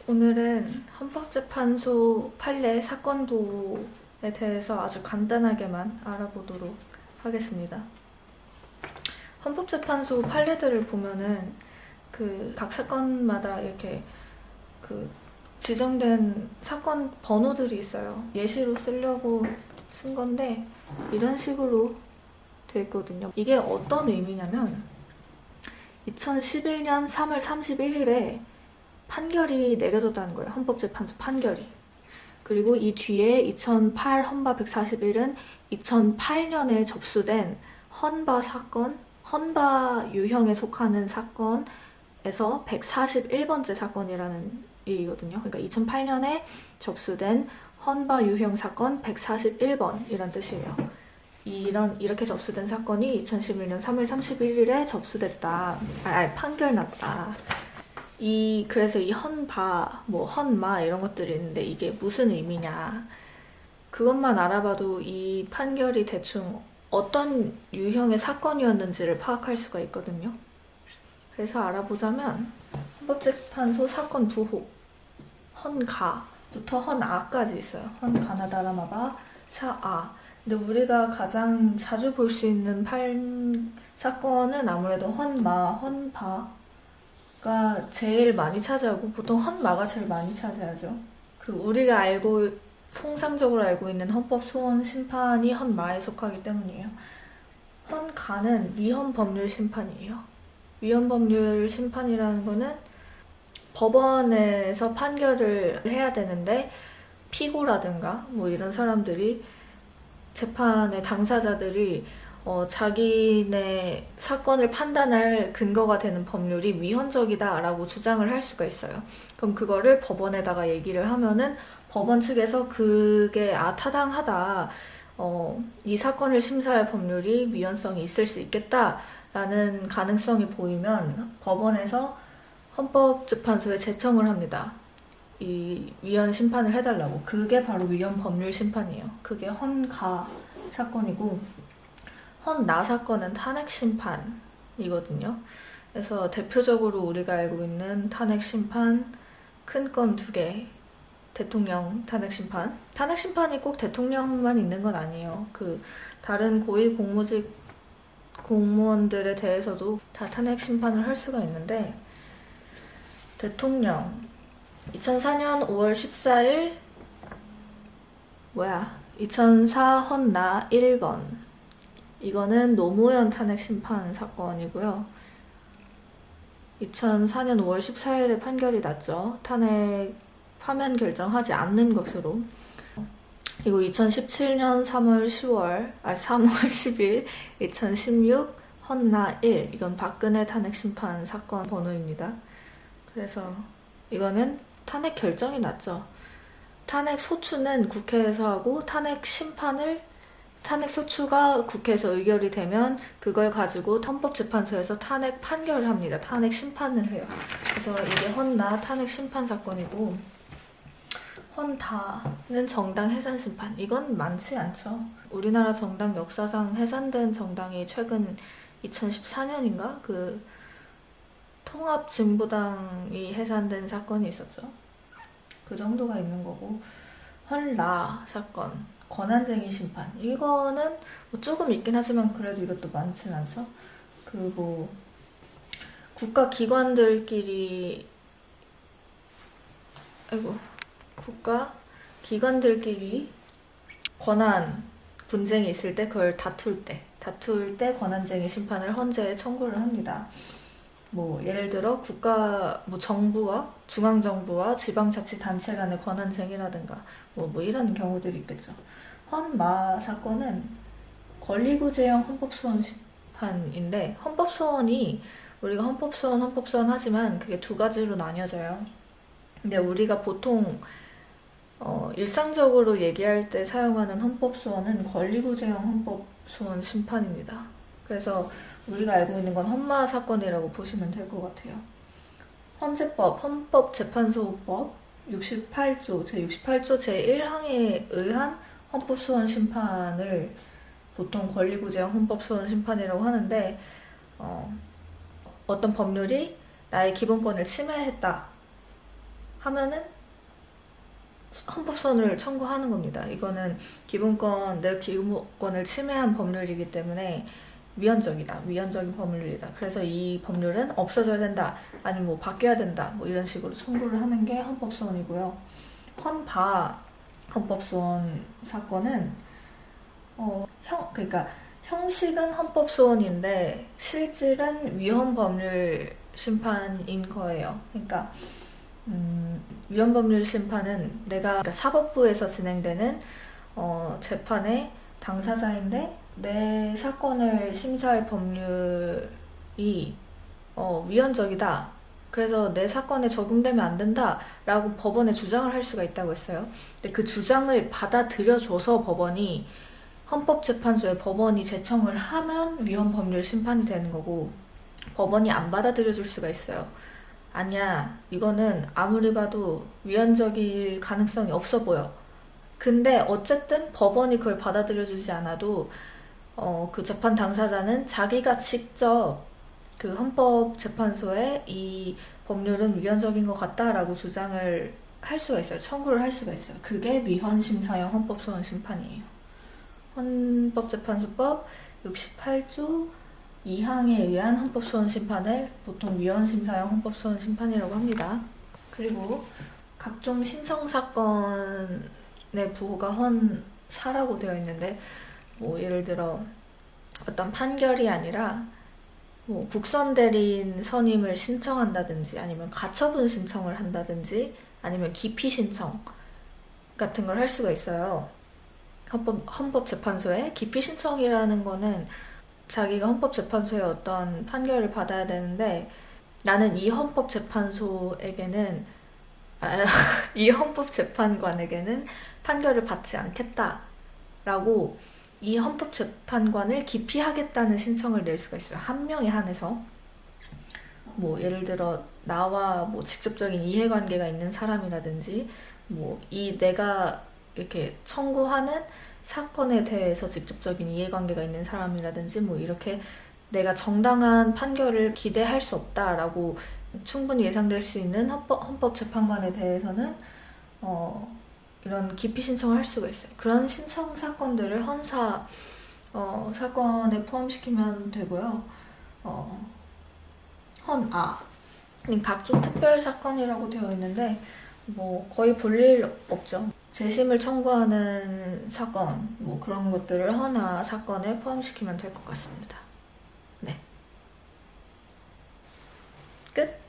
오늘은 헌법재판소 판례 사건부에 대해서 아주 간단하게만 알아보도록 하겠습니다. 헌법재판소 판례들을 보면은 각 사건마다 이렇게 지정된 사건 번호들이 있어요. 예시로 쓰려고 쓴 건데 이런 식으로 되어 있거든요. 이게 어떤 의미냐면 2011년 3월 31일에 판결이 내려졌다는 거예요. 헌법재판소 판결이. 그리고 이 뒤에 2008 헌바 141은 2008년에 접수된 헌바 사건, 헌바 유형에 속하는 사건에서 141번째 사건이라는 얘기거든요. 그러니까 2008년에 접수된 헌바 유형 사건 141번이란 뜻이에요. 이렇게 접수된 사건이 2011년 3월 31일에 접수됐다. 판결 났다. 그래서 이 헌바, 헌마 이런 것들이 있는데 이게 무슨 의미냐. 그것만 알아봐도 이 판결이 대충 어떤 유형의 사건이었는지를 파악할 수가 있거든요. 그래서 알아보자면 헌법재판소 사건 부호, 헌가부터 헌아까지 있어요. 헌가나다라마바 사아. 근데 우리가 가장 자주 볼 수 있는 사건은 아무래도 헌마, 헌바 가 제일 많이 차지하고 보통 헌마가 제일 많이 차지하죠. 우리가 통상적으로 알고 있는 헌법소원 심판이 헌마에 속하기 때문이에요. 헌가는 위헌법률 심판이에요. 위헌법률 심판이라는 거는 법원에서 판결을 해야 되는데 피고라든가 이런 사람들이 재판의 당사자들이 자기네 사건을 판단할 근거가 되는 법률이 위헌적이다 라고 주장을 할 수가 있어요. 그럼 그거를 법원에다가 얘기를 하면은 법원 측에서 그게 타당하다, 이 사건을 심사할 법률이 위헌성이 있을 수 있겠다 라는 가능성이 보이면 법원에서 헌법재판소에 제청을 합니다. 이 위헌 심판을 해달라고. 그게 바로 위헌 법률 심판이에요. 그게 헌가 사건이고, 헌나 사건은 탄핵 심판이거든요. 그래서 대표적으로 우리가 알고 있는 탄핵 심판 큰 건 2개. 대통령 탄핵 심판. 탄핵 심판이 꼭 대통령만 있는 건 아니에요. 다른 고위 공무직 공무원들에 대해서도 다 탄핵 심판을 할 수가 있는데, 대통령 2004년 5월 14일 2004 헌나 1번. 이거는 노무현 탄핵 심판 사건이고요. 2004년 5월 14일에 판결이 났죠. 탄핵 파면 결정하지 않는 것으로. 그리고 2017년 3월 10일 2016 헌나 1. 이건 박근혜 탄핵 심판 사건 번호입니다. 그래서 이거는 탄핵 결정이 났죠. 탄핵 소추는 국회에서 하고 탄핵 소추가 국회에서 의결이 되면 그걸 가지고 헌법재판소에서 탄핵 판결을 합니다. 탄핵 심판을 해요. 그래서 이게 헌나 탄핵 심판 사건이고, 헌다는 정당 해산 심판. 이건 많지 않죠. 우리나라 정당 역사상 해산된 정당이 최근 2014년인가? 통합진보당이 해산된 사건이 있었죠. 그 정도가 있는 거고, 헌라 사건. 권한쟁의 심판. 이거는 조금 있긴 하지만 그래도 이것도 많진 않죠. 국가기관들끼리 권한 분쟁이 있을 때 그걸 다툴 때 권한쟁의 심판을 헌재에 청구를 합니다. 예를 들어 정부와 중앙정부와 지방자치단체 간의 권한쟁의라든가 이런 경우들이 있겠죠. 헌마 사건은 권리구제형 헌법소원 심판인데, 우리가 헌법소원 하지만 그게 2가지로 나뉘어져요. 근데 우리가 보통 일상적으로 얘기할 때 사용하는 헌법소원은 권리구제형 헌법소원 심판입니다. 그래서 우리가 알고 있는 건 헌마 사건이라고 보시면 될 것 같아요. 헌재법, 헌법재판소법 68조, 제68조 제1항에 의한 헌법소원 심판을 보통 권리구제형 헌법소원 심판이라고 하는데, 어떤 법률이 나의 기본권을 침해했다 하면은 헌법소원을 청구하는 겁니다. 이거는 내 기본권을 침해한 법률이기 때문에 위헌적인 법률이다. 그래서 이 법률은 없어져야 된다. 아니면 뭐 바뀌어야 된다. 뭐 이런 식으로 청구를 하는 게 헌법소원이고요. 헌바 헌법소원 사건은 그러니까 형식은 헌법소원인데 실질은 위헌법률 심판인 거예요. 그러니까 위헌법률 심판은 그러니까 사법부에서 진행되는 재판의 당사자인데 내 사건을 심사할 법률이 위헌적이다. 그래서 내 사건에 적용되면 안 된다 라고 법원에 주장을 할 수가 있다고 했어요. 근데 그 주장을 받아들여줘서 헌법재판소에 법원이 제청을 하면 위헌법률 심판이 되는 거고, 법원이 안 받아들여줄 수가 있어요. 아니야, 이거는 아무리 봐도 위헌적일 가능성이 없어 보여. 근데 어쨌든 법원이 그걸 받아들여주지 않아도 그 재판 당사자는 자기가 직접 그 헌법재판소에 이 법률은 위헌적인 것 같다라고 주장을 할 수가 있어요. 청구를 할 수가 있어요. 그게 위헌심사형 헌법소원 심판이에요. 헌법재판소법 68조 2항에 의한 헌법소원 심판을 보통 위헌심사형 헌법소원 심판이라고 합니다. 그리고 각종 신청사건의 부호가 헌사라고 되어 있는데, 뭐 예를 들어 어떤 판결이 아니라 뭐 국선대리인 선임을 신청한다든지, 아니면 가처분 신청을 한다든지, 아니면 기피 신청 같은 걸 할 수가 있어요. 헌법재판소에 기피 신청이라는 거는 자기가 헌법재판소에 어떤 판결을 받아야 되는데, 나는 이 헌법재판소에게는 이 헌법재판관에게는 판결을 받지 않겠다라고 이 헌법재판관을 기피하겠다는 신청을 낼 수가 있어요. 한 명에 한해서. 뭐 예를 들어 나와 뭐 직접적인 이해관계가 있는 사람이라든지, 뭐 내가 이렇게 청구하는 사건에 대해서 직접적인 이해관계가 있는 사람이라든지, 뭐 이렇게 내가 정당한 판결을 기대할 수 없다라고 충분히 예상될 수 있는 헌법재판관에 대해서는 이런 기피 신청을 할 수가 있어요. 그런 신청 사건들을 헌사 사건에 포함시키면 되고요. 각종 특별 사건이라고 되어 있는데 뭐 거의 볼 일 없죠. 재심을 청구하는 사건, 뭐 그런 것들을 헌화 사건에 포함시키면 될 것 같습니다. 네. 끝.